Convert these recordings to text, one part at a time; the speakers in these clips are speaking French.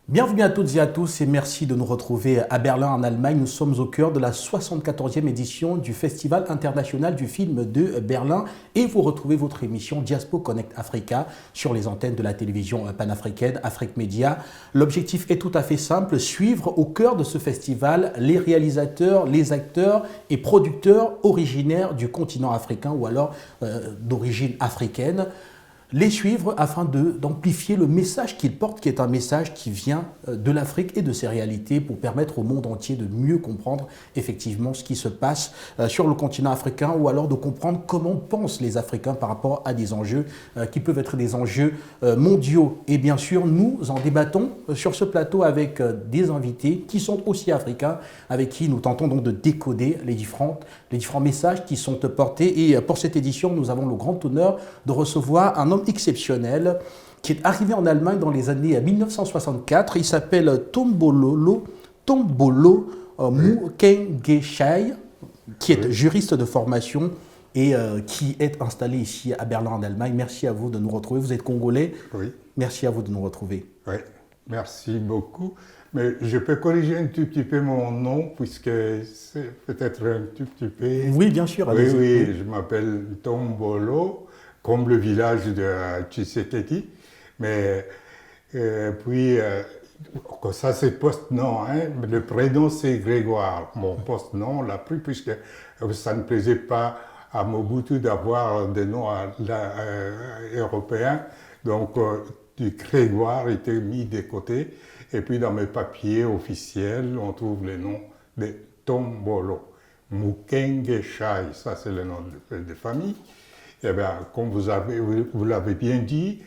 Bienvenue à toutes et à tous et merci de nous retrouver à Berlin en Allemagne. Nous sommes au cœur de la 74e édition du Festival international du film de Berlin et vous retrouvez votre émission Diaspo Connect Africa sur les antennes de la télévision panafricaine Afrique Média. L'objectif est tout à fait simple, suivre au cœur de ce festival les réalisateurs, les acteurs et producteurs originaires du continent africain ou alors d'origine africaine. Les suivre afin d'amplifier le message qu'ils portent, qui est un message qui vient de l'Afrique et de ses réalités pour permettre au monde entier de mieux comprendre effectivement ce qui se passe sur le continent africain ou alors de comprendre comment pensent les Africains par rapport à des enjeux qui peuvent être des enjeux mondiaux. Et bien sûr, nous en débattons sur ce plateau avec des invités qui sont aussi africains, avec qui nous tentons donc de décoder les différents messages qui sont portés. Et pour cette édition, nous avons le grand honneur de recevoir un homme exceptionnel qui est arrivé en Allemagne dans les années 1964. Il s'appelle Tombolo Mukengeschei, qui est juriste de formation et qui est installé ici à Berlin en Allemagne. Merci à vous de nous retrouver. Vous êtes congolais. Oui. Merci à vous de nous retrouver. Oui, merci beaucoup. Mais je peux corriger un tout petit peu mon nom, puisque c'est peut-être un tout petit peu... Oui, bien sûr. Oui, oui, je m'appelle Tombolo, comme le village de Tshisekedi. Mais puis, ça c'est post-nom, hein. Le prénom c'est Grégoire. Mon post-nom, on l'a pris, puisque ça ne plaisait pas à Mobutu d'avoir des noms européens. Donc, du Grégoire était mis de côté. Et puis dans mes papiers officiels, on trouve le nom de Tombolo. Mukengeschei, ça c'est le nom de famille. Et bien, comme vous l'avez bien dit,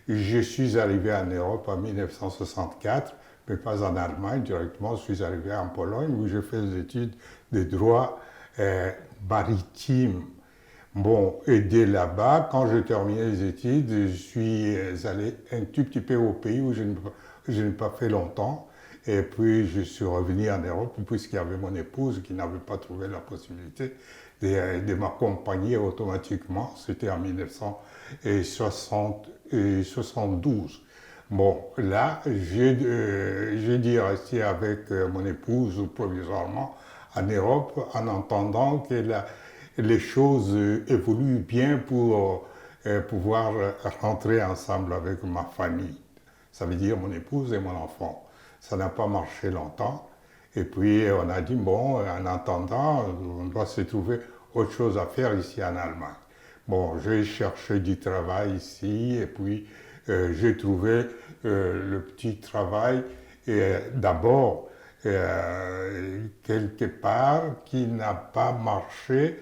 je suis arrivé en Europe en 1964, mais pas en Allemagne directement. Je suis arrivé en Pologne où j'ai fait des études de droit maritime. Bon, et dès là-bas, quand j'ai terminé les études, je suis allé un tout petit peu au pays où je n'ai pas fait longtemps. Et puis, je suis revenu en Europe, puisqu'il y avait mon épouse qui n'avait pas trouvé la possibilité de m'accompagner automatiquement. C'était en 1972. Bon, là, j'ai dû rester avec mon épouse provisoirement en Europe, en entendant que les choses évoluent bien pour pouvoir rentrer ensemble avec ma famille. Ça veut dire mon épouse et mon enfant. Ça n'a pas marché longtemps. Et puis on a dit, bon, en attendant, on doit se trouver autre chose à faire ici en Allemagne. Bon, j'ai cherché du travail ici et puis j'ai trouvé le petit travail d'abord quelque part qui n'a pas marché.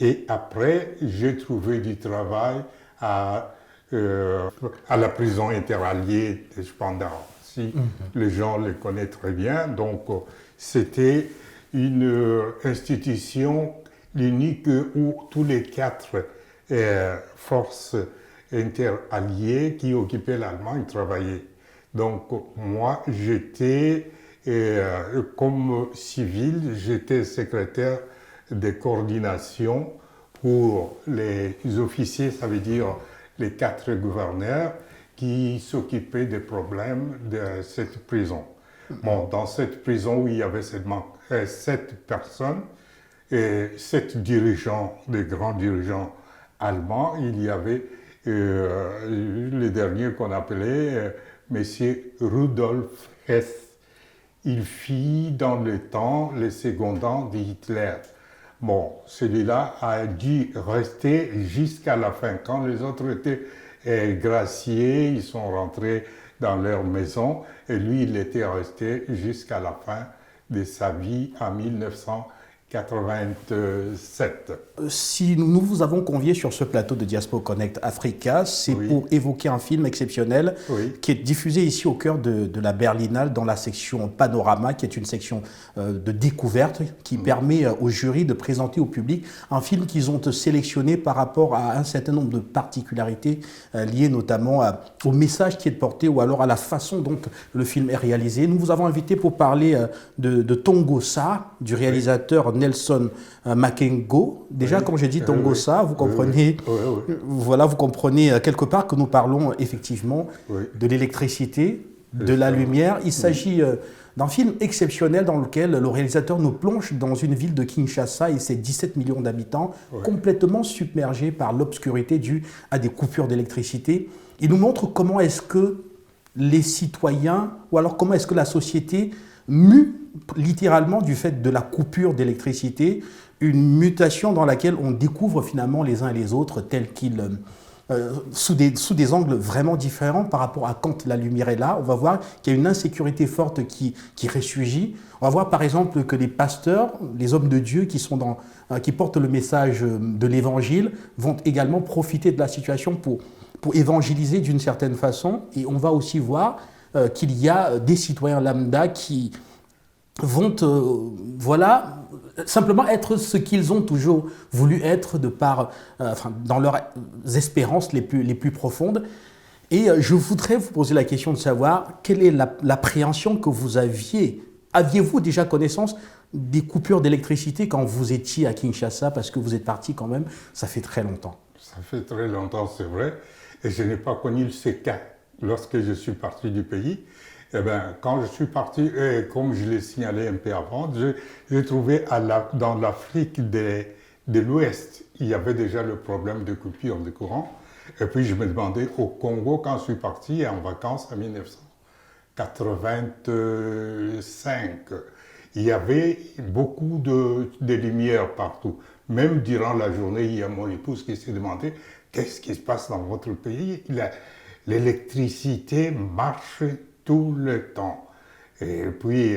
Et après, j'ai trouvé du travail à la prison interalliée de Spandau. Si les gens le connaissent très bien. Donc, c'était une institution unique où tous les quatre forces interalliées qui occupaient l'Allemagne travaillaient. Donc, moi, j'étais, comme civil, j'étais secrétaire de coordination pour les officiers, ça veut dire les quatre gouverneurs qui s'occupaient des problèmes de cette prison. Bon, dans cette prison où il y avait seulement 7 personnes et 7 dirigeants, des grands dirigeants allemands, il y avait le dernier qu'on appelait Monsieur Rudolf Hess. Il fit dans le temps les secondants d'Hitler. Bon, celui-là a dû rester jusqu'à la fin. Quand les autres étaient graciés, ils sont rentrés dans leur maison et lui, il était resté jusqu'à la fin de sa vie en 1987. Si nous vous avons convié sur ce plateau de Diaspo Connect Africa, c'est pour évoquer un film exceptionnel qui est diffusé ici au cœur de la Berlinale dans la section Panorama, qui est une section de découverte qui permet au jury de présenter au public un film qu'ils ont sélectionné par rapport à un certain nombre de particularités liées notamment au message qui est porté ou alors à la façon dont le film est réalisé. Nous vous avons invité pour parler de Tongosa, du réalisateur Nelson Makengo. Déjà, quand j'ai dit Tongosa, vous comprenez, voilà, vous comprenez quelque part que nous parlons effectivement de l'électricité, de la lumière. Il s'agit d'un film exceptionnel dans lequel le réalisateur nous plonge dans une ville de Kinshasa et ses 17 millions d'habitants, complètement submergés par l'obscurité due à des coupures d'électricité. Il nous montre comment est-ce que les citoyens, ou alors comment est-ce que la société mue littéralement du fait de la coupure d'électricité, une mutation dans laquelle on découvre finalement les uns et les autres tels qu'ils, sous des angles vraiment différents par rapport à quand la lumière est là. On va voir qu'il y a une insécurité forte qui ressurgit. On va voir par exemple que les pasteurs, les hommes de Dieu qui portent le message de l'évangile vont également profiter de la situation pour évangéliser d'une certaine façon. Et on va aussi voir qu'il y a des citoyens lambda qui vont simplement être ce qu'ils ont toujours voulu être dans leurs espérances les plus profondes. Et je voudrais vous poser la question de savoir quelle est l'appréhension que vous aviez. Aviez-vous déjà connaissance des coupures d'électricité quand vous étiez à Kinshasa, parce que vous êtes parti quand même, ça fait très longtemps. Ça fait très longtemps, c'est vrai, et je n'ai pas connu ces cas lorsque je suis parti du pays. Eh bien, quand je suis parti, comme je l'ai signalé un peu avant, j'ai trouvé dans l'Afrique de l'Ouest, il y avait déjà le problème de coupure de courant. Et puis je me demandais au Congo, quand je suis parti en vacances en 1985, il y avait beaucoup de lumière partout. Même durant la journée, il y a mon épouse qui s'est demandé qu'est-ce qui se passe dans votre pays. L'électricité marche tout le temps. Et puis,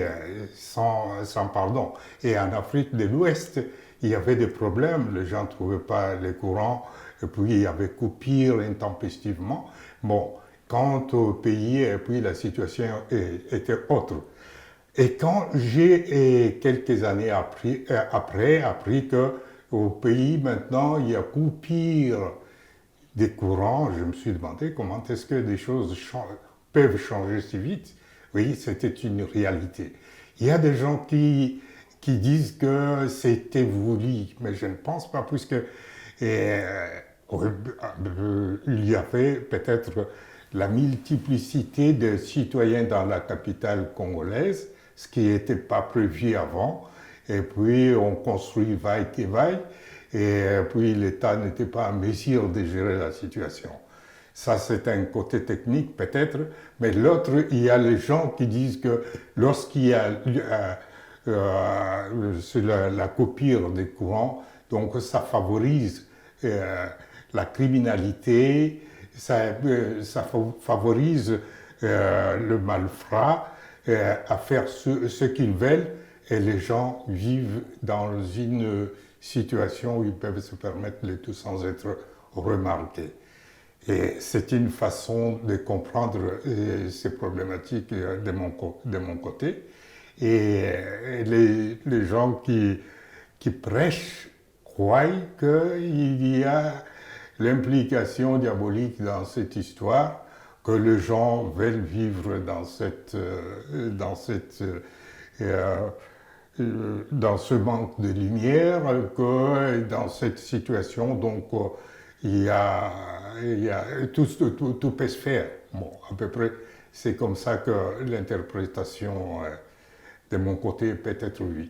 sans pardon. Et en Afrique de l'Ouest, il y avait des problèmes. Les gens ne trouvaient pas les courants. Et puis, il y avait coupure intempestivement. Bon, quant au pays, et puis la situation était autre. Et quand j'ai, quelques années après, appris qu'au pays, maintenant, il y a coupure des courants, je me suis demandé comment est-ce que des choses peuvent changer si vite. Oui, c'était une réalité. Il y a des gens qui disent que c'était voulu, mais je ne pense pas, puisque il y avait peut-être la multiplicité de citoyens dans la capitale congolaise, ce qui n'était pas prévu avant, et puis on construit vaille que vaille, et puis l'État n'était pas en mesure de gérer la situation. Ça, c'est un côté technique peut-être, mais l'autre, il y a les gens qui disent que lorsqu'il y a la coupure des courants, donc ça favorise la criminalité, ça favorise le malfrat à faire ce qu'ils veulent, et les gens vivent dans une situation où ils peuvent se permettre le tout sans être remarqués. Et c'est une façon de comprendre ces problématiques de mon côté. Et les gens qui prêchent croient qu'il y a l'implication diabolique dans cette histoire, que les gens veulent vivre dans ce manque de lumière, que dans cette situation, donc tout peut se faire. Bon, à peu près, c'est comme ça que l'interprétation de mon côté peut être oui.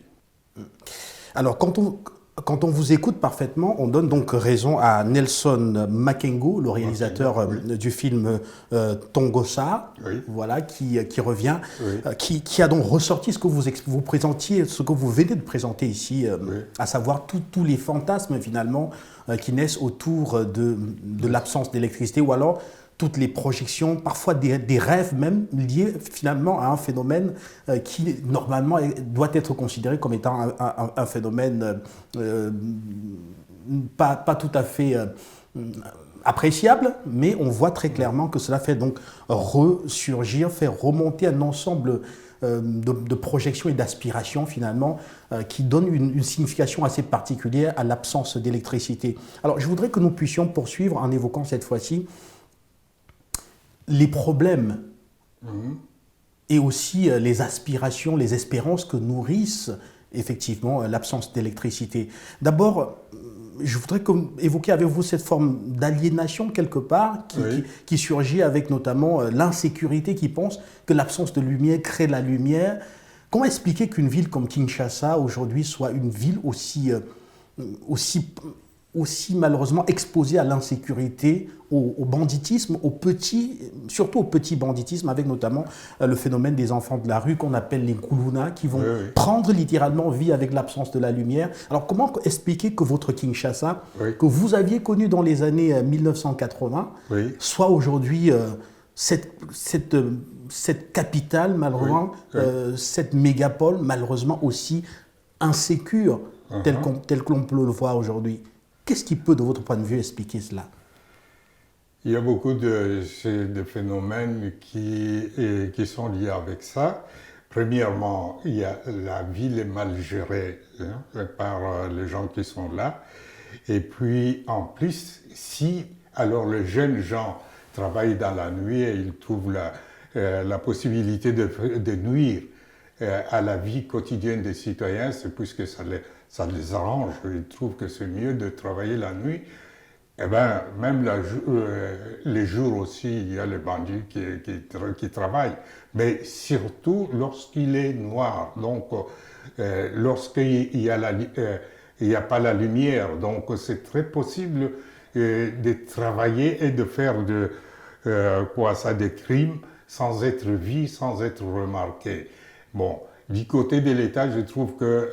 Alors, quand on vous écoute parfaitement, on donne donc raison à Nelson Makengo, le réalisateur du film Tongosa, voilà, qui revient, qui a donc ressorti ce que vous présentiez, ce que vous venez de présenter ici, à savoir tous les fantasmes finalement qui naissent autour de l'absence d'électricité, ou alors toutes les projections, parfois des rêves même liés finalement à un phénomène qui normalement doit être considéré comme étant un phénomène pas tout à fait appréciable, mais on voit très clairement que cela fait donc ressurgir, faire remonter un ensemble de projections et d'aspirations finalement qui donnent une signification assez particulière à l'absence d'électricité. Alors je voudrais que nous puissions poursuivre en évoquant cette fois-ci les problèmes et aussi les aspirations, les espérances que nourrissent effectivement l'absence d'électricité. D'abord, je voudrais évoquer avec vous cette forme d'aliénation quelque part qui surgit avec notamment l'insécurité qui pense que l'absence de lumière crée la lumière. Comment expliquer qu'une ville comme Kinshasa aujourd'hui soit une ville aussi malheureusement exposée à l'insécurité, au banditisme, surtout au petit banditisme, avec notamment le phénomène des enfants de la rue qu'on appelle les Nkuluna, qui vont prendre littéralement vie avec l'absence de la lumière. Alors comment expliquer que votre Kinshasa, que vous aviez connu dans les années 1980, soit aujourd'hui cette capitale, malheureusement, cette mégapole, malheureusement aussi insécure, tel que l'on peut le voir aujourd'hui? Qu'est-ce qui peut, de votre point de vue, expliquer cela? Il y a beaucoup de phénomènes qui sont liés avec ça. Premièrement, la ville est mal gérée par les gens qui sont là. Et puis, en plus, alors les jeunes gens travaillent dans la nuit et ils trouvent la possibilité de nuire à la vie quotidienne des citoyens, c'est puisque ça les arrange. Ils trouvent que c'est mieux de travailler la nuit. Eh bien, même les jours aussi, il y a les bandits qui travaillent. Mais surtout lorsqu'il est noir, donc lorsqu'il n'y a pas la lumière. Donc c'est très possible de travailler et de faire des crimes sans être vu, sans être remarqué. Bon, du côté de l'État, je trouve que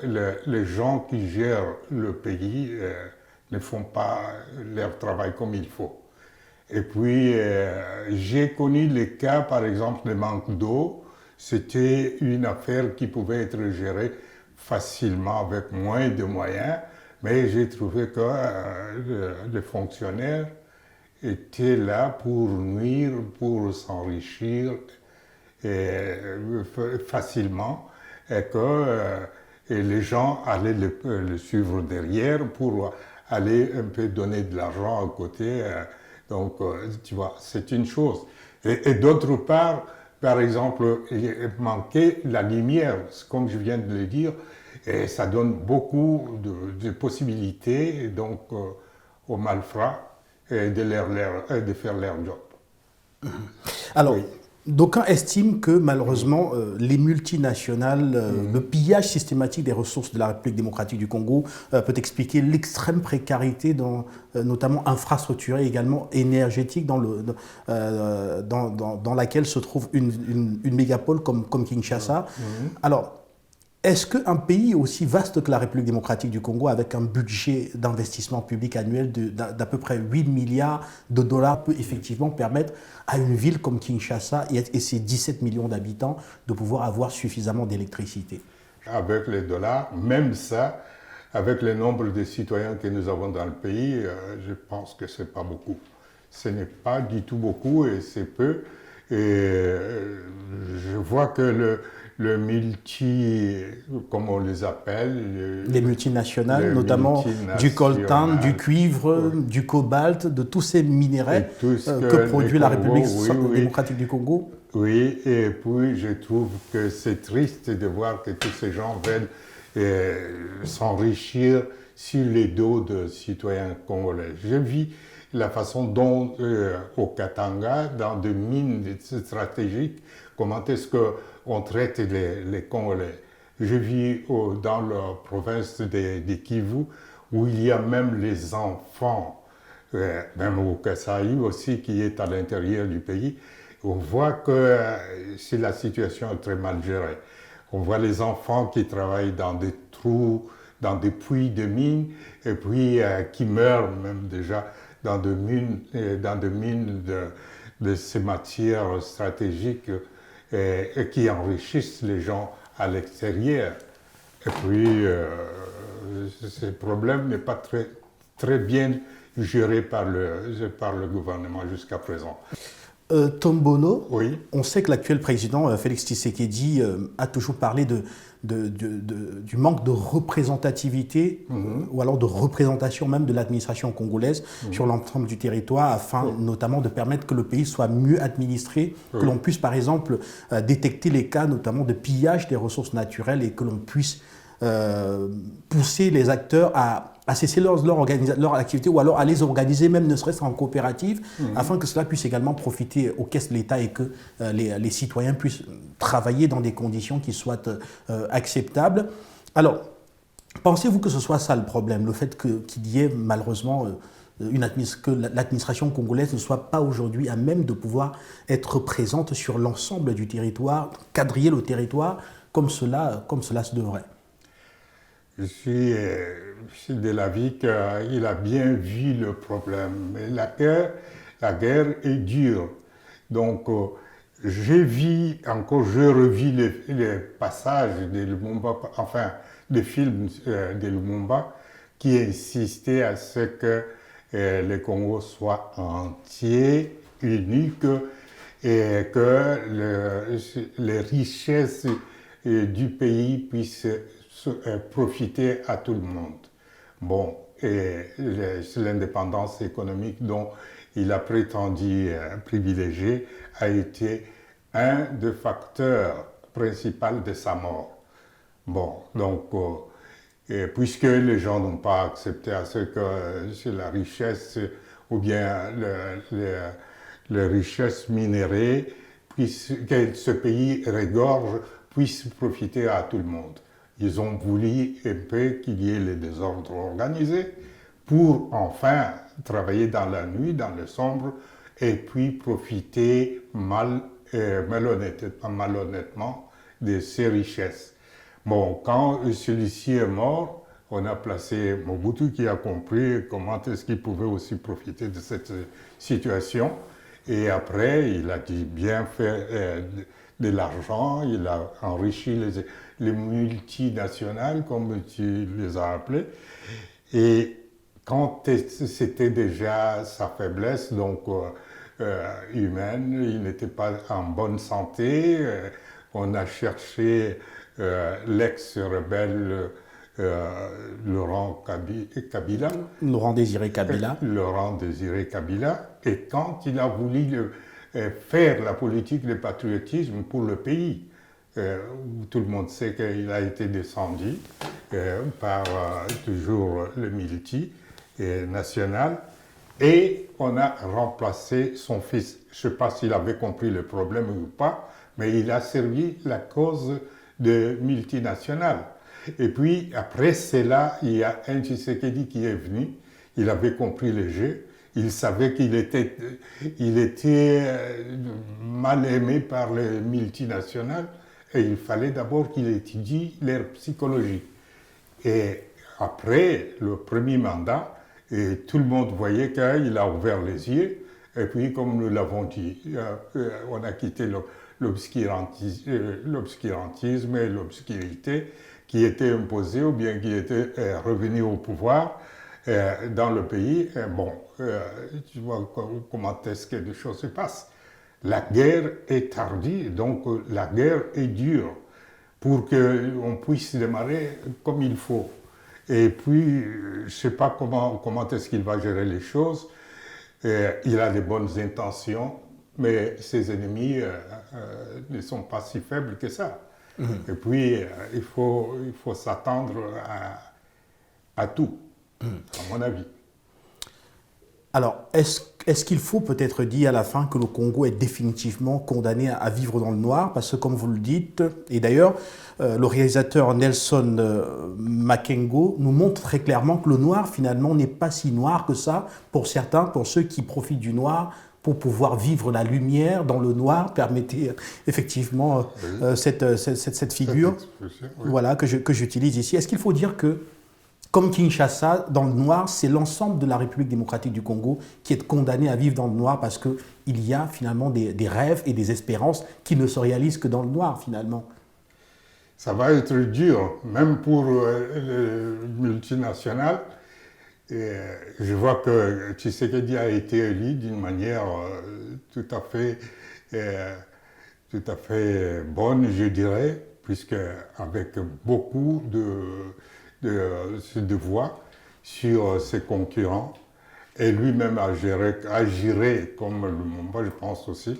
les gens qui gèrent le pays ne font pas leur travail comme il faut. Et puis, j'ai connu les cas, par exemple, de manque d'eau. C'était une affaire qui pouvait être gérée facilement avec moins de moyens, mais j'ai trouvé que les fonctionnaires étaient là pour nuire, pour s'enrichir facilement, et que les gens allaient le suivre derrière pour aller un peu donner de l'argent à côté. Donc, tu vois, c'est une chose. Et d'autre part, par exemple, il manquait la lumière, comme je viens de le dire, et ça donne beaucoup de possibilités donc, aux malfrats de faire leur job. Alors, d'aucuns estiment que malheureusement les multinationales, le pillage systématique des ressources de la République démocratique du Congo peut expliquer l'extrême précarité, notamment infrastructurelle et également énergétique dans laquelle se trouve une mégapole comme Kinshasa. Alors, est-ce qu'un pays aussi vaste que la République démocratique du Congo, avec un budget d'investissement public annuel d'à peu près 8 milliards de dollars, peut effectivement permettre à une ville comme Kinshasa et ses 17 millions d'habitants de pouvoir avoir suffisamment d'électricité? Avec les dollars, même ça, avec le nombre de citoyens que nous avons dans le pays, je pense que ce n'est pas beaucoup. Ce n'est pas du tout beaucoup et c'est peu. Et je vois que comme on les appelle, les multinationales, notamment du coltan, du cuivre, du cobalt, de tous ces minéraux que produit la République démocratique du Congo. Oui, et puis je trouve que c'est triste de voir que tous ces gens veulent s'enrichir sur les dos de citoyens congolais. Je vis la façon dont, au Katanga, dans des mines stratégiques, comment est-ce qu'on traite les Congolais. Je vis dans la province de Kivu, où il y a même les enfants, même au Kasaï aussi, qui est à l'intérieur du pays. On voit que c'est la situation très mal gérée. On voit les enfants qui travaillent dans des trous, dans des puits de mines, et puis qui meurent même déjà dans des mines de ces matières stratégiques et qui enrichissent les gens à l'extérieur. Et puis, ce problème n'est pas très bien géré par le gouvernement jusqu'à présent. Tombono, oui. On sait que l'actuel président Félix Tshisekedi a toujours parlé du manque de représentativité ou alors de représentation même de l'administration congolaise sur l'ensemble du territoire afin notamment de permettre que le pays soit mieux administré, que l'on puisse par exemple détecter les cas notamment de pillage des ressources naturelles et que l'on puisse pousser les acteurs à à cesser leur activité ou alors à les organiser même ne serait-ce en coopérative afin que cela puisse également profiter aux caisses de l'État et que les citoyens puissent travailler dans des conditions qui soient acceptables. Alors, pensez-vous que ce soit ça le problème, le fait qu'il y ait malheureusement que l'administration congolaise ne soit pas aujourd'hui à même de pouvoir être présente sur l'ensemble du territoire, quadriller le territoire comme cela se devrait? Je suis de l'avis qu'il a bien vu le problème. Mais la guerre est dure. Donc, je revis les passages de Lumumba, enfin, des films de Lumumba, qui insistaient à ce que le Congo soit entier, unique, et que les richesses du pays puissent profiter à tout le monde. Bon, et l'indépendance économique dont il a prétendu privilégier a été un des facteurs principaux de sa mort. Bon, donc, puisque les gens n'ont pas accepté à ce que la richesse ou bien les richesses minérées, que ce pays regorge, puisse profiter à tout le monde. Ils ont voulu un peu qu'il y ait les désordres organisés pour enfin travailler dans la nuit, dans le sombre, et puis profiter malhonnêtement de ces richesses. Bon, quand celui-ci est mort, on a placé Mobutu qui a compris comment est-ce qu'il pouvait aussi profiter de cette situation. Et après, il a dit bien faire de l'argent, il a enrichi les multinationales, comme tu les as appelées. Et quand c'était déjà sa faiblesse, donc humaine, il n'était pas en bonne santé, on a cherché l'ex-rebelle Laurent Kabila. Laurent Désiré Kabila. Laurent Désiré Kabila. Et quand il a voulu faire la politique de patriotisme pour le pays, tout le monde sait qu'il a été descendu par toujours le Militi national, et on a remplacé son fils. Je ne sais pas s'il avait compris le problème ou pas, mais il a servi la cause de multinationales. Et puis après cela, il y a un Tshisekedi qui est venu, il avait compris le jeu, il savait qu'il était mal aimé par les multinationales, et il fallait d'abord qu'il étudie leur psychologie. Et après le premier mandat, et tout le monde voyait qu'il a ouvert les yeux, et puis comme nous l'avons dit, on a quitté l'obscurantisme et l'obscurité qui étaient imposés ou bien qui étaient revenus au pouvoir dans le pays. Tu vois comment est-ce que les choses se passent. La guerre est tardive, donc la guerre est dure pour qu'on puisse démarrer comme il faut. Et puis, je ne sais pas comment est-ce qu'il va gérer les choses. Il a de bonnes intentions, mais ses ennemis ne sont pas si faibles que ça. Et puis, il faut s'attendre à tout, à mon avis. Alors, est-ce qu'il faut peut-être dire à la fin que le Congo est définitivement condamné à vivre dans le noir? Parce que comme vous le dites, et d'ailleurs, le réalisateur Nelson Makengo nous montre très clairement que le noir, finalement, n'est pas si noir que ça pour certains, pour ceux qui profitent du noir pour pouvoir vivre la lumière dans le noir. Permettez effectivement cette figure voilà, que j'utilise ici. Est-ce qu'il faut dire que, comme Kinshasa, dans le noir, c'est l'ensemble de la République démocratique du Congo qui est condamné à vivre dans le noir parce qu'il y a finalement des rêves et des espérances qui ne se réalisent que dans le noir, finalement? Ça va être dur, même pour les multinationales. Et je vois que Tshisekedi a été élu d'une manière tout à fait bonne, je dirais, puisque avec beaucoup de voix sur ses concurrents, et lui-même agirait comme Lumumba, je pense aussi,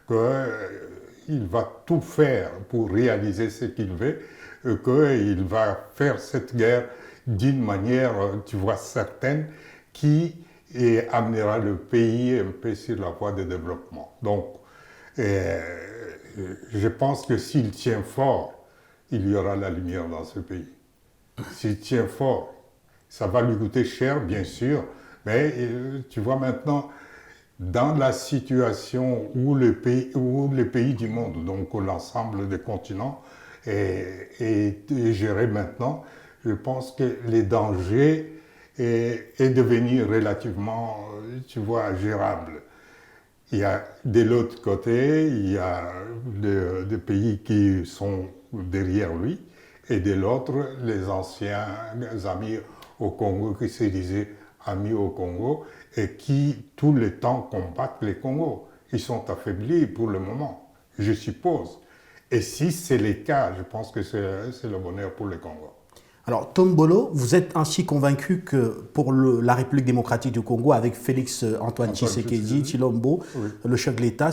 qu'il va tout faire pour réaliser ce qu'il veut, qu'il va faire cette guerre. d'une manière, tu vois, certaine, qui amènera le pays un peu sur la voie de développement. Donc, je pense que s'il tient fort, il y aura la lumière dans ce pays. S'il tient fort, ça va lui coûter cher, bien sûr, mais tu vois maintenant, dans la situation où les pays du monde, donc l'ensemble des continents, est géré maintenant, je pense que les dangers est devenu relativement, tu vois, gérable. Il y a de l'autre côté, il y a des pays qui sont derrière lui, et de l'autre, les anciens amis au Congo qui se disaient amis au Congo et qui tout le temps combattent les Congos. Ils sont affaiblis pour le moment, je suppose. Et si c'est le cas, je pense que c'est le bonheur pour le Congo. Alors, Tombolo, vous êtes ainsi convaincu que pour la République démocratique du Congo, avec Félix Antoine Tshisekedi, Tshilombo, oui, le chef de l'État,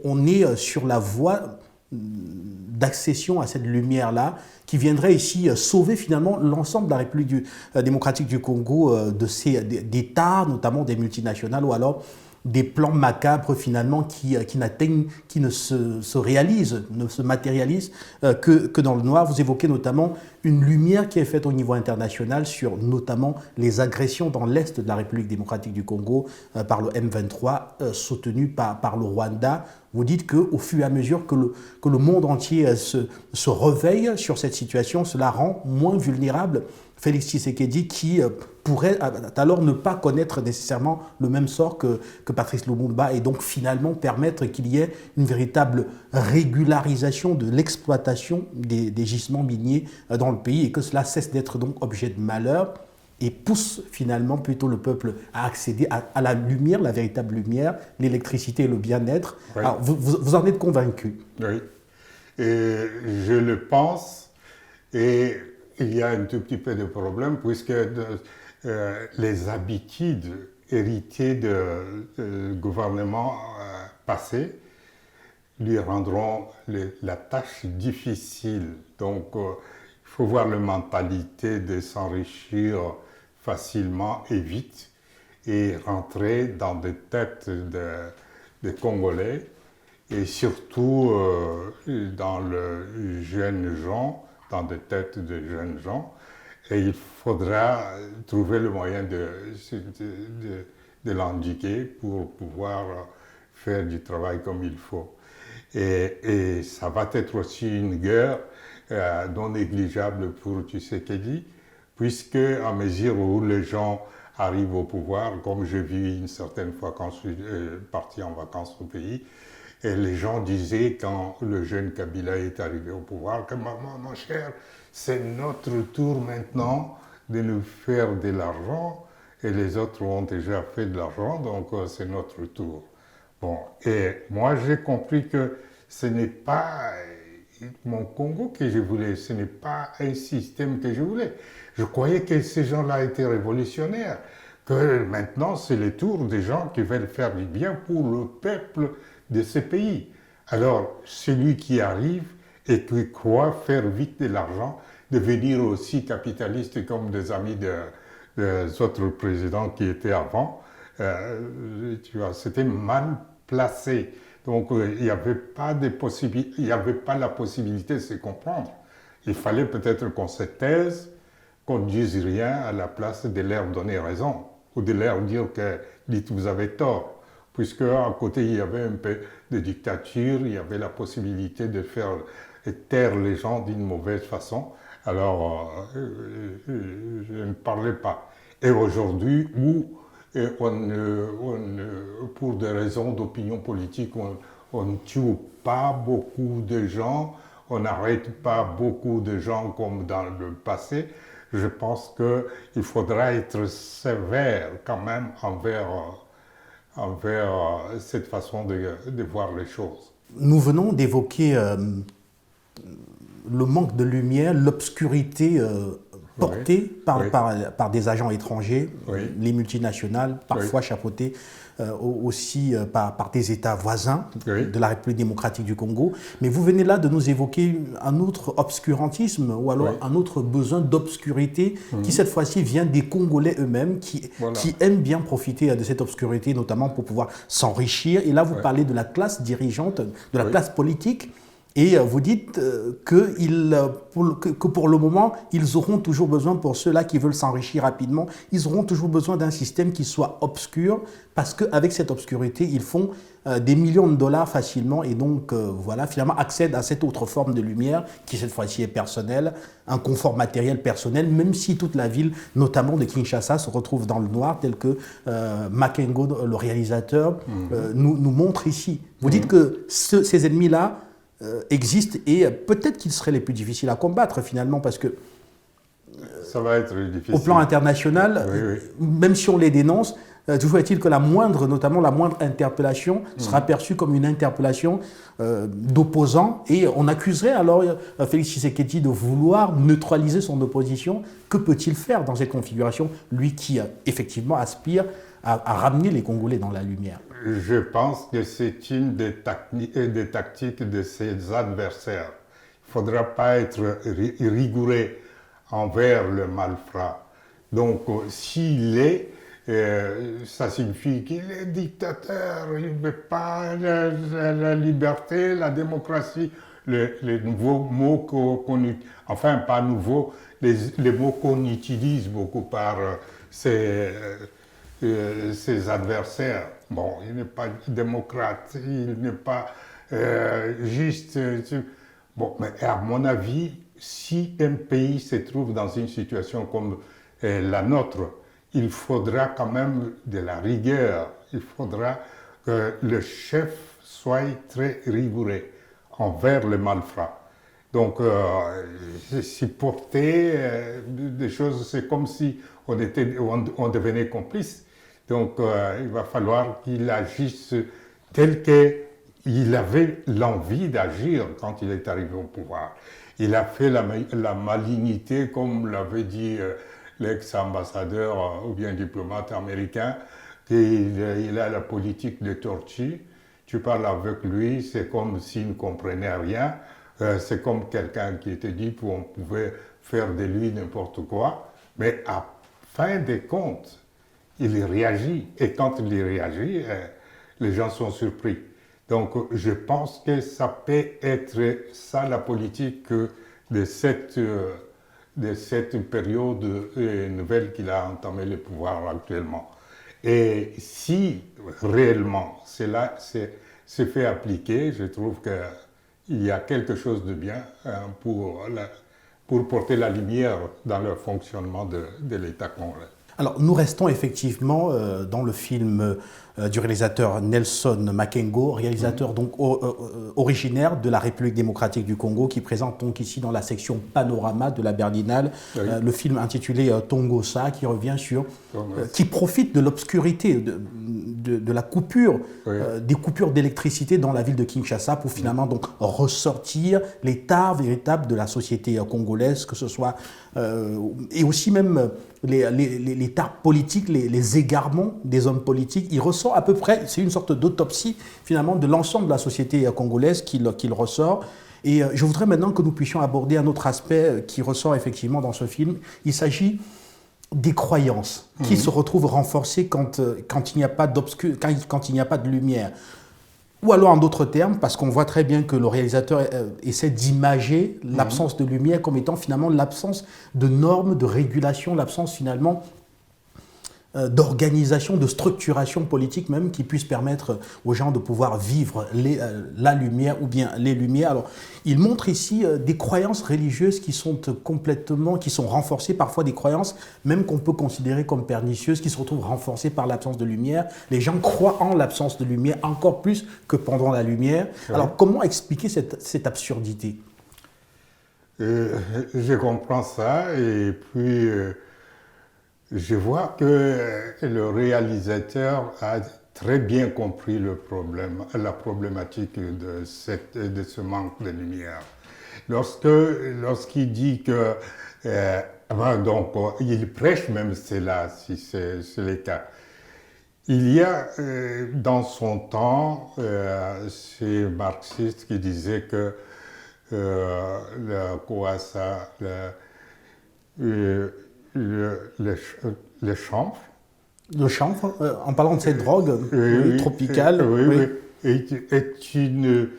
on est sur la voie d'accession à cette lumière-là, qui viendrait ici sauver finalement l'ensemble de la République démocratique du Congo d'États, notamment des multinationales, ou alors des plans macabres finalement qui ne se réalisent, ne se matérialisent que dans le noir. Vous évoquez notamment une lumière qui est faite au niveau international sur notamment les agressions dans l'est de la République démocratique du Congo par le M23 soutenu par le Rwanda. Vous dites qu'au fur et à mesure que le monde entier se réveille sur cette situation, cela rend moins vulnérable Félix Tshisekedi qui pourrait alors ne pas connaître nécessairement le même sort que Patrice Lumumba et donc finalement permettre qu'il y ait une véritable régularisation de l'exploitation des gisements miniers dans le pays et que cela cesse d'être donc objet de malheur et pousse finalement plutôt le peuple à accéder à la lumière, la véritable lumière, l'électricité et le bien-être. Oui. Alors vous en êtes convaincu? Oui, et je le pense et il y a un tout petit peu de problème puisque les habitudes héritées de gouvernements passés lui rendront la tâche difficile. Donc, il faut voir la mentalité de s'enrichir facilement et vite et rentrer dans des têtes de Congolais et surtout dans le jeune gens, dans des têtes de jeunes gens, et il faudra trouver le moyen de l'indiquer pour pouvoir faire du travail comme il faut. Et ça va être aussi une guerre non négligeable pour Tshisekedi, puisque à mesure où les gens arrivent au pouvoir, comme j'ai vu une certaine fois quand je suis parti en vacances au pays, et les gens disaient, quand le jeune Kabila est arrivé au pouvoir, que mon cher, c'est notre tour maintenant de nous faire de l'argent, et les autres ont déjà fait de l'argent, donc c'est notre tour. Bon, et moi j'ai compris que ce n'est pas mon Congo que je voulais, ce n'est pas un système que je voulais. Je croyais que ces gens-là étaient révolutionnaires, que maintenant c'est le tour des gens qui veulent faire du bien pour le peuple de ce pays. Alors, celui qui arrive et qui croit faire vite de l'argent, devenir aussi capitaliste comme des amis des autres présidents qui étaient avant, tu vois, c'était mal placé. Donc, il n'y avait pas la possibilité de se comprendre. Il fallait peut-être qu'on se taise, qu'on ne dise rien à la place de leur donner raison, ou de leur dire que, dites, vous avez tort. Puisque à côté, il y avait un peu de dictature, il y avait la possibilité de faire taire les gens d'une mauvaise façon. Alors, je ne parlais pas. Et aujourd'hui, où pour des raisons d'opinion politique, on ne tue pas beaucoup de gens, on n'arrête pas beaucoup de gens comme dans le passé, je pense qu'il faudra être sévère quand même envers cette façon de voir les choses. Nous venons d'évoquer le manque de lumière, l'obscurité portées oui. par des agents étrangers, Oui. les multinationales, parfois chapeautées aussi par des États voisins Oui. de la République démocratique du Congo. Mais vous venez là de nous évoquer un autre obscurantisme ou alors Oui. un autre besoin d'obscurité qui cette fois-ci vient des Congolais eux-mêmes qui aiment bien profiter de cette obscurité, notamment pour pouvoir s'enrichir. Et là, vous parlez de la classe dirigeante, de la classe politique. Et vous dites que pour le moment, ils auront toujours besoin, pour ceux-là qui veulent s'enrichir rapidement, ils auront toujours besoin d'un système qui soit obscur, parce qu'avec cette obscurité, ils font des millions de dollars facilement et donc, voilà, finalement, accèdent à cette autre forme de lumière qui, cette fois-ci, est personnelle, un confort matériel personnel, même si toute la ville, notamment de Kinshasa, se retrouve dans le noir, tel que Makengo, le réalisateur, nous montre ici. Vous dites que ces ennemis-là existent et peut-être qu'ils seraient les plus difficiles à combattre finalement parce que ça va être difficile. Au plan international, même si on les dénonce, toujours est-il que notamment la moindre interpellation sera perçue comme une interpellation d'opposants et on accuserait alors Félix Tshisekedi de vouloir neutraliser son opposition. Que peut-il faire dans cette configuration, lui qui effectivement aspire à ramener les Congolais dans la lumière? Je pense que c'est une des tactiques de ses adversaires. Il ne faudra pas être rigoureux envers le malfrat. Donc, s'il est, ça signifie qu'il est dictateur, il ne veut pas la liberté, la démocratie, les nouveaux mots qu'on utilise, enfin pas nouveaux, les mots qu'on utilise beaucoup par ses adversaires. Bon, il n'est pas démocrate, il n'est pas juste. Bon, mais à mon avis, si un pays se trouve dans une situation comme la nôtre, il faudra quand même de la rigueur. Il faudra que le chef soit très rigoureux envers les malfrats. Donc, supporter des choses, c'est comme si on devenait complice. Donc, il va falloir qu'il agisse tel qu'il avait l'envie d'agir quand il est arrivé au pouvoir. Il a fait la malignité, comme l'avait dit l'ex-ambassadeur ou bien diplomate américain, qu'il a la politique de tortue. Tu parles avec lui, c'est comme s'il ne comprenait rien. C'est comme quelqu'un qui te dit qu'on pouvait faire de lui n'importe quoi. Mais à fin de compte, il réagit. Et quand il réagit, les gens sont surpris. Donc, je pense que ça peut être ça la politique de cette période nouvelle qu'il a entamé le pouvoir actuellement. Et si réellement cela s'est fait appliquer, je trouve qu'il y a quelque chose de bien pour porter la lumière dans le fonctionnement de l'État congolais. Alors, nous restons effectivement dans le film du réalisateur Nelson Makengo, réalisateur donc originaire de la République démocratique du Congo, qui présente donc ici dans la section Panorama de la Berlinale le film intitulé Tongosa, qui revient sur, qui profite de l'obscurité, de la coupure, des coupures d'électricité dans la ville de Kinshasa pour finalement donc ressortir l'état véritable de la société congolaise, que ce soit et aussi même l'état politique, les égarements des hommes politiques. Il ressort à peu près, c'est une sorte d'autopsie finalement de l'ensemble de la société congolaise qu'il ressort. Et je voudrais maintenant que nous puissions aborder un autre aspect qui ressort effectivement dans ce film. Il s'agit des croyances qui se retrouvent renforcées quand il n'y a pas quand il n'y a pas de lumière. Ou alors en d'autres termes, parce qu'on voit très bien que le réalisateur essaie d'imager l'absence de lumière comme étant finalement l'absence de normes, de régulation, l'absence finalement d'organisation, de structuration politique même qui puisse permettre aux gens de pouvoir vivre la lumière ou bien les lumières. Alors, il montre ici des croyances religieuses qui sont renforcées, parfois des croyances même qu'on peut considérer comme pernicieuses, qui se retrouvent renforcées par l'absence de lumière. Les gens croient en l'absence de lumière encore plus que pendant la lumière. Oui. Alors, comment expliquer cette absurdité ? Je comprends ça et puis... je vois que le réalisateur a très bien compris la problématique de ce manque de lumière. Lorsqu'il dit que Donc, il prêche même cela, si c'est le cas. Il y a dans son temps ces marxistes qui disaient que le chanvre. Le chanvre, en parlant de cette drogue tropicale. Oui. Est une.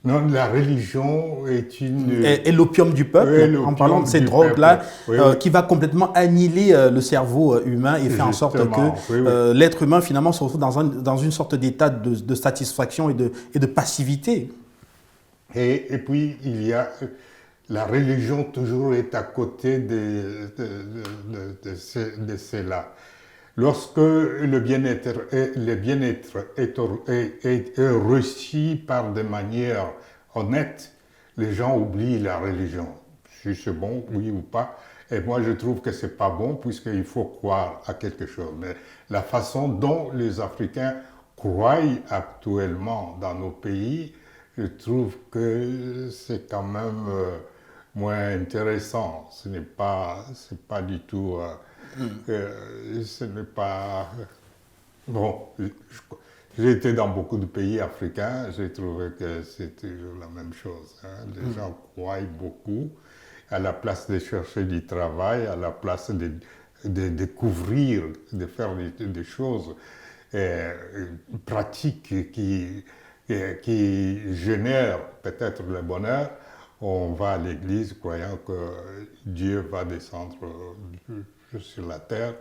Non, la religion est une. Et l'opium du peuple, en parlant de cette drogue-là, qui va complètement annihiler le cerveau humain et faire en sorte que l'être humain, finalement, se retrouve dans une sorte d'état de satisfaction et de passivité. Et puis, il y a. La religion toujours est à côté de cela. Lorsque le bien-être est reçu par des manières honnêtes, les gens oublient la religion. Si c'est bon, oui ou pas. Et moi, je trouve que c'est pas bon puisqu'il faut croire à quelque chose. Mais la façon dont les Africains croient actuellement dans nos pays, je trouve que c'est quand même moins intéressant. C'est pas du tout. Ce n'est pas. Bon, j'ai été dans beaucoup de pays africains, j'ai trouvé que c'est toujours la même chose. Les gens croient beaucoup à la place de chercher du travail, à la place de découvrir, de faire des choses pratiques qui génèrent peut-être le bonheur. On va à l'église croyant que Dieu va descendre sur la terre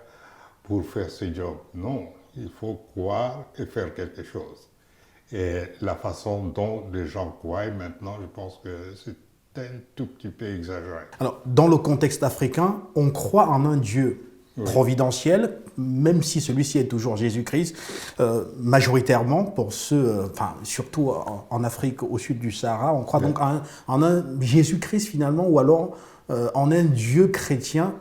pour faire ce job. Non, il faut croire et faire quelque chose. Et la façon dont les gens croient maintenant, je pense que c'est un tout petit peu exagéré. Alors, dans le contexte africain, on croit en un Dieu providentiel, même si celui-ci est toujours Jésus-Christ, majoritairement pour ceux, surtout en Afrique au sud du Sahara, on croit donc en un Jésus-Christ finalement, ou alors en un Dieu chrétien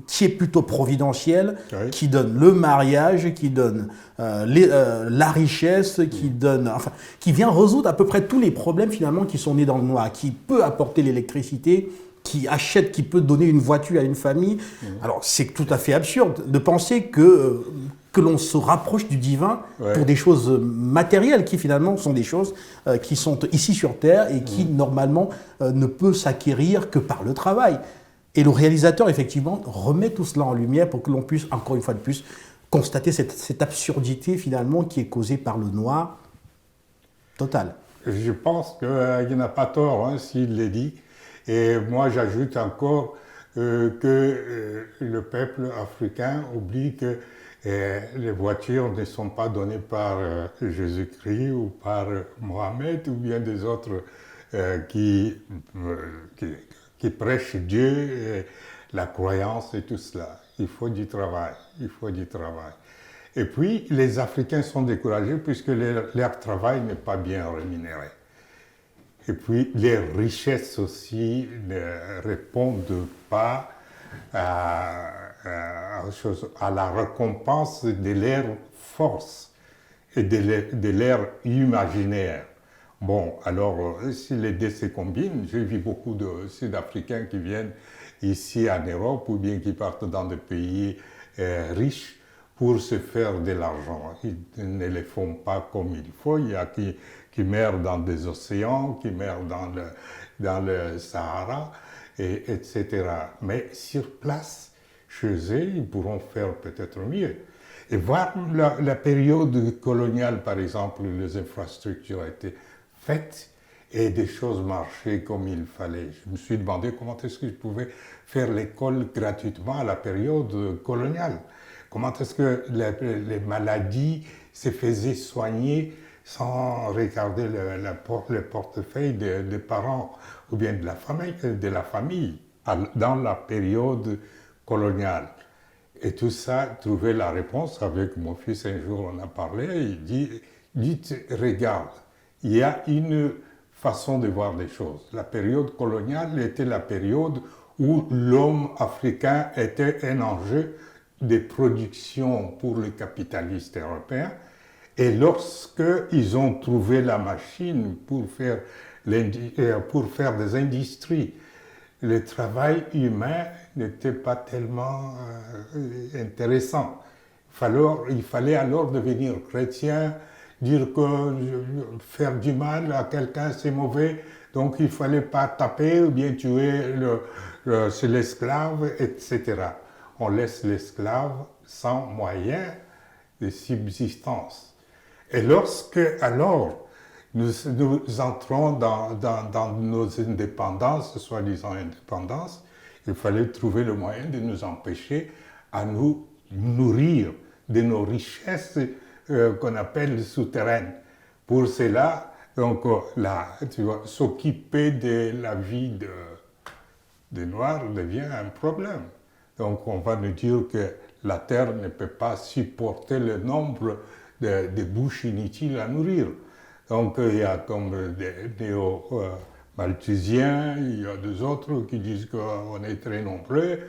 qui est plutôt providentiel, qui donne le mariage, qui donne la richesse, qui vient résoudre à peu près tous les problèmes finalement qui sont nés dans le noir, qui peut apporter l'électricité, qui peut donner une voiture à une famille. Alors c'est tout à fait absurde de penser que l'on se rapproche du divin pour des choses matérielles qui finalement sont des choses qui sont ici sur Terre et qui normalement ne peut s'acquérir que par le travail. Et le réalisateur effectivement remet tout cela en lumière pour que l'on puisse encore une fois de plus constater cette absurdité finalement qui est causée par le noir total. Je pense qu'il n'a pas tort s'il le dit. Et moi, j'ajoute encore que le peuple africain oublie que les voitures ne sont pas données par Jésus-Christ ou par Mohamed ou bien des autres qui prêchent Dieu, la croyance et tout cela. Il faut du travail, Et puis, les Africains sont découragés puisque leur travail n'est pas bien rémunéré. Et puis, les richesses aussi ne répondent pas à la récompense de leur force et de leur imaginaire. Bon, alors, si les deux se combinent, j'ai vu beaucoup de Sud-Africains qui viennent ici en Europe ou bien qui partent dans des pays riches pour se faire de l'argent. Ils ne le font pas comme il faut. Il y a qui meurent dans des océans, qui meurent dans le Sahara, etc. Mais sur place, chez eux, ils pourront faire peut-être mieux. Et voir la période coloniale, par exemple, les infrastructures étaient faites et des choses marchaient comme il fallait. Je me suis demandé comment est-ce que je pouvais faire l'école gratuitement à la période coloniale. Comment est-ce que les maladies se faisaient soigner sans regarder le portefeuille des parents ou bien de la famille dans la période coloniale. Et tout ça, trouver la réponse avec mon fils, un jour on a parlé, il dit, regarde, il y a une façon de voir les choses. La période coloniale était la période où l'homme africain était un enjeu de production pour les capitalistes européens. Et lorsqu'ils ont trouvé la machine pour faire des industries le travail humain n'était pas tellement intéressant. Il fallait alors devenir chrétien, dire que faire du mal à quelqu'un c'est mauvais, donc il ne fallait pas taper ou bien tuer l'esclave, etc. On laisse l'esclave sans moyen de subsistance. Et lorsque alors nous entrons dans nos indépendances, soi-disant indépendances, il fallait trouver le moyen de nous empêcher à nous nourrir de nos richesses qu'on appelle souterraines. Pour cela, donc, tu vois, s'occuper de la vie des Noirs devient un problème. Donc on va nous dire que la terre ne peut pas supporter le nombre de bouches inutiles à nourrir. Donc il y a comme des néo-malthusiens, il y a des autres qui disent qu'on est très nombreux.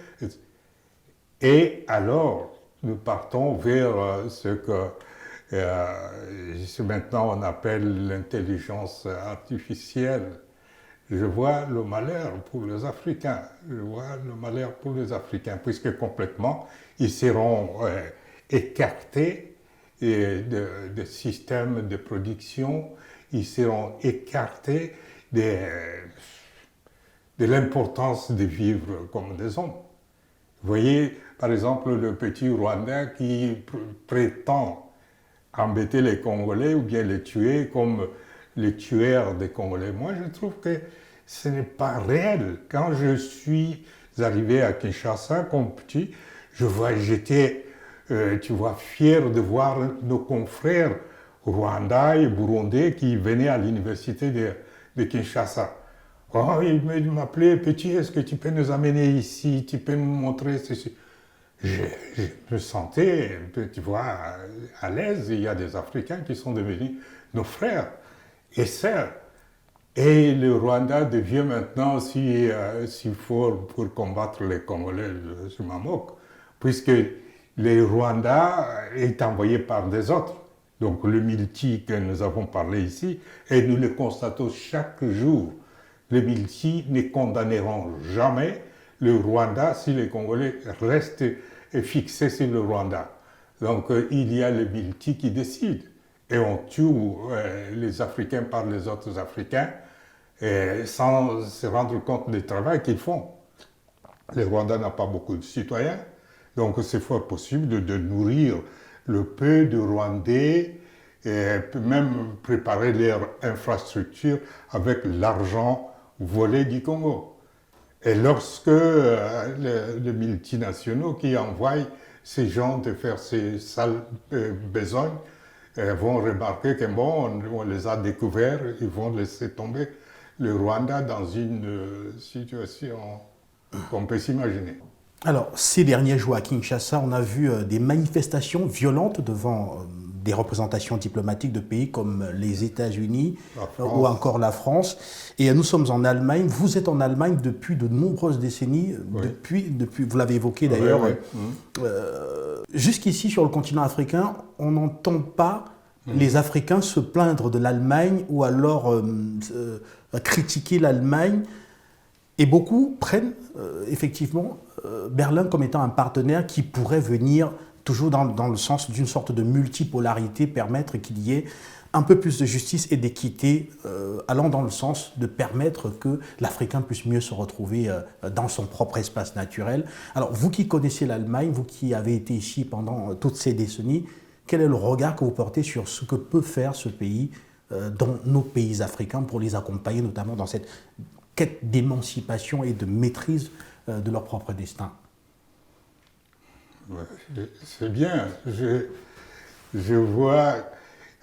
Et alors, nous partons vers ce que maintenant on appelle l'intelligence artificielle. Je vois le malheur pour les Africains. Je vois le malheur pour les Africains, puisque complètement, ils seront écartés de systèmes de production, ils seront écartés de l'importance de vivre comme des hommes. Vous voyez, par exemple, le petit Rwandais qui prétend embêter les Congolais ou bien les tuer comme les tueurs des Congolais. Moi, je trouve que ce n'est pas réel. Quand je suis arrivé à Kinshasa comme petit, j'étais, tu vois, fier de voir nos confrères rwandais et burundais qui venaient à l'université de Kinshasa. Oh, ils m'appelaient, petit, est-ce que tu peux nous amener ici, tu peux nous montrer ceci. Je me sentais, tu vois, à l'aise. Il y a des Africains qui sont devenus nos frères et sœurs. Et le Rwanda devient maintenant si fort pour combattre les Congolais, je m'en moque, puisque le Rwanda est envoyé par des autres. Donc le multi que nous avons parlé ici, et nous le constatons chaque jour, les multi ne condamneront jamais le Rwanda si les Congolais restent fixés sur le Rwanda. Donc il y a le multi qui décide. Et on tue les Africains par les autres Africains sans se rendre compte du travail qu'ils font. Le Rwanda n'a pas beaucoup de citoyens, donc c'est fort possible de nourrir le peu de Rwandais et même préparer leur infrastructure avec l'argent volé du Congo. Et lorsque les multinationaux qui envoient ces gens de faire ces sales besognes, vont remarquer que bon, on les a découverts, ils vont laisser tomber le Rwanda dans une situation qu'on peut s'imaginer. Alors, ces derniers jours à Kinshasa, on a vu des manifestations violentes devant des représentations diplomatiques de pays comme les États-Unis ou encore la France. Et nous sommes en Allemagne. Vous êtes en Allemagne depuis de nombreuses décennies. Oui. Depuis, vous l'avez évoqué d'ailleurs. Oui, oui. Jusqu'ici, sur le continent africain, on n'entend pas les Africains se plaindre de l'Allemagne ou alors critiquer l'Allemagne. Et beaucoup prennent effectivement Berlin comme étant un partenaire qui pourrait venir toujours dans le sens d'une sorte de multipolarité, permettre qu'il y ait un peu plus de justice et d'équité, allant dans le sens de permettre que l'Africain puisse mieux se retrouver dans son propre espace naturel. Alors, vous qui connaissez l'Allemagne, vous qui avez été ici pendant toutes ces décennies, quel est le regard que vous portez sur ce que peut faire ce pays dans nos pays africains pour les accompagner, notamment dans cette quête d'émancipation et de maîtrise de leur propre destin? C'est bien. Je vois,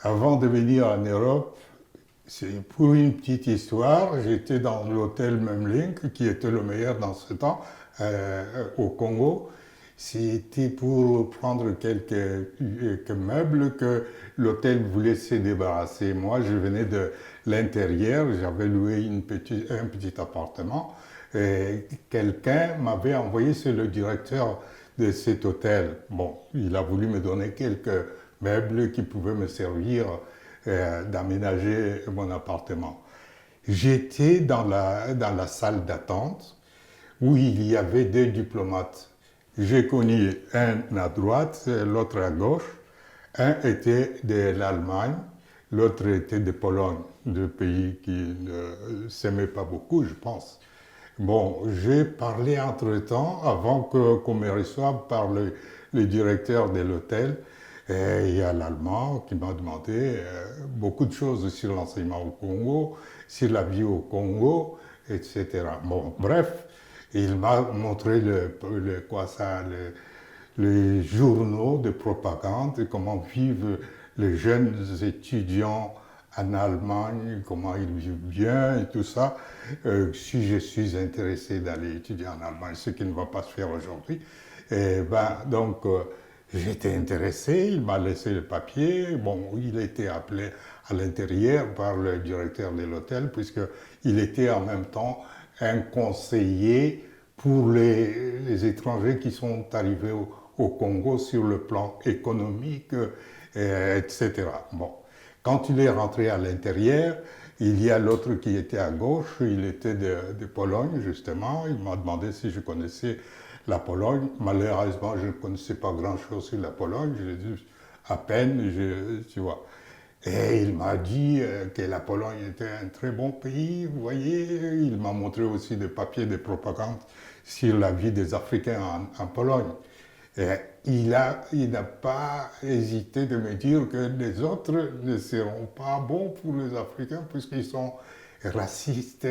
avant de venir en Europe, pour une petite histoire, j'étais dans l'hôtel Memling, qui était le meilleur dans ce temps, au Congo. C'était pour prendre quelques meubles que l'hôtel voulait se débarrasser. Moi, je venais de l'intérieur, j'avais loué un petit appartement. Et quelqu'un m'avait envoyé sur le directeur de cet hôtel. Bon, il a voulu me donner quelques meubles qui pouvaient me servir d'aménager mon appartement. J'étais dans la salle d'attente où il y avait deux diplomates. J'ai connu un à droite, l'autre à gauche. Un était de l'Allemagne, l'autre était de Pologne, deux pays qui ne s'aimaient pas beaucoup, je pense. Bon, j'ai parlé entre-temps, avant qu'on me reçoive par le directeur de l'hôtel. Et il y a l'Allemand qui m'a demandé beaucoup de choses sur l'enseignement au Congo, sur la vie au Congo, etc. Bon, bref, il m'a montré les journaux de propagande, comment vivent les jeunes étudiants en Allemagne, comment ils vivent bien et tout ça. Si je suis intéressé d'aller étudier en Allemagne, ce qui ne va pas se faire aujourd'hui, et j'étais intéressé, il m'a laissé le papier. Bon, il a été appelé à l'intérieur par le directeur de l'hôtel, puisqu'il était en même temps un conseiller pour les étrangers qui sont arrivés au Congo sur le plan économique, etc. Bon. Quand il est rentré à l'intérieur, il y a l'autre qui était à gauche, il était de Pologne justement, il m'a demandé si je connaissais la Pologne. Malheureusement, je ne connaissais pas grand-chose sur la Pologne, je l'ai dit à peine, tu vois. Et il m'a dit que la Pologne était un très bon pays, vous voyez. Il m'a montré aussi des papiers de propagande sur la vie des Africains en Pologne. Et il n'a pas hésité de me dire que les autres ne seront pas bons pour les Africains puisqu'ils sont racistes.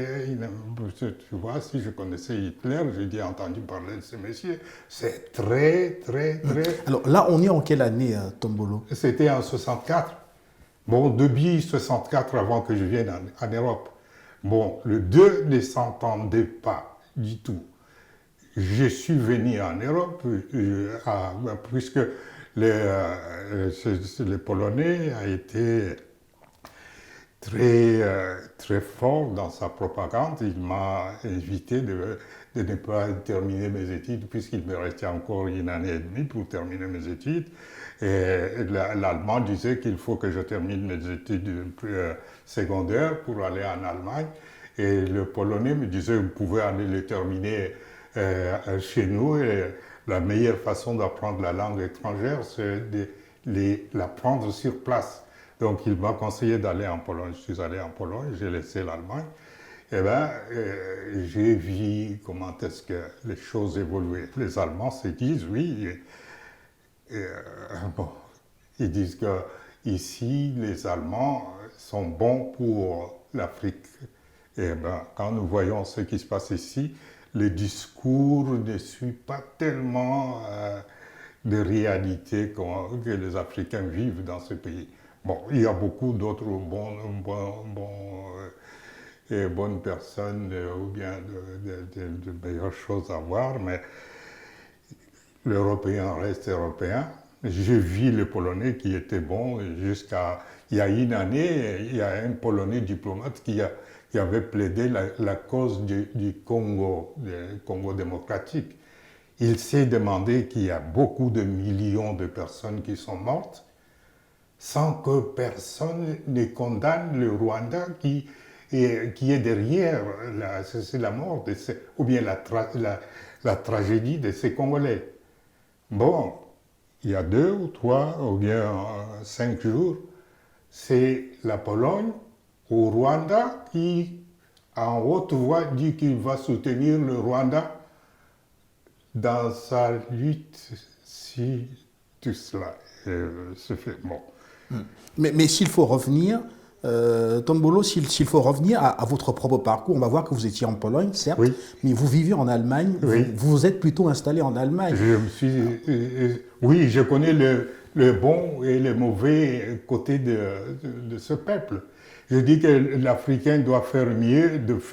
Tu vois, si je connaissais Hitler, j'ai déjà entendu parler de ce monsieur. C'est très, très, très... Alors là, on est en quelle année, Tombolo? C'était en 64. Bon, depuis 64, avant que je vienne en Europe. Bon, les deux ne s'entendaient pas du tout. Je suis venu en Europe puisque les Polonais a été très fort dans sa propagande. Il m'a invité de ne pas terminer mes études puisqu'il me restait encore une année et demie pour terminer mes études. Et l'Allemand disait qu'il faut que je termine mes études secondaires pour aller en Allemagne. Et le Polonais me disait, vous pouvez aller les terminer chez nous. Et la meilleure façon d'apprendre la langue étrangère, c'est de l'apprendre sur place. Donc il m'a conseillé d'aller en Pologne. Je suis allé en Pologne, j'ai laissé l'Allemagne. Eh bien, j'ai vu comment est-ce que les choses évoluaient. Les Allemands se disent, oui, bon, ils disent que ici, les Allemands sont bons pour l'Afrique. Et ben, quand nous voyons ce qui se passe ici, le discours ne suit pas tellement de réalité que les Africains vivent dans ce pays. Bon, il y a beaucoup d'autres bonnes personnes ou bien de meilleures choses à voir, mais l'Européen reste européen. J'ai vu les Polonais qui étaient bons jusqu'à... Il y a une année, il y a un Polonais diplomate qui avait plaidé la cause du Congo démocratique. Il s'est demandé qu'il y a beaucoup de millions de personnes qui sont mortes sans que personne ne condamne le Rwanda qui est derrière la mort ou bien la tragédie de ces Congolais. Bon, il y a 2 ou 3 ou bien 5 jours, c'est la Pologne au Rwanda qui, en haute voix, dit qu'il va soutenir le Rwanda dans sa lutte si tout cela se fait. Bon. Mais s'il faut revenir, Tombolo, s'il faut revenir à votre propre parcours, on va voir que vous étiez en Pologne, certes, oui. Mais vous vivez en Allemagne, oui. vous vous êtes plutôt installé en Allemagne. Oui, je connais le bon et le mauvais côté de ce peuple. Je dis que l'Africain doit faire mieux de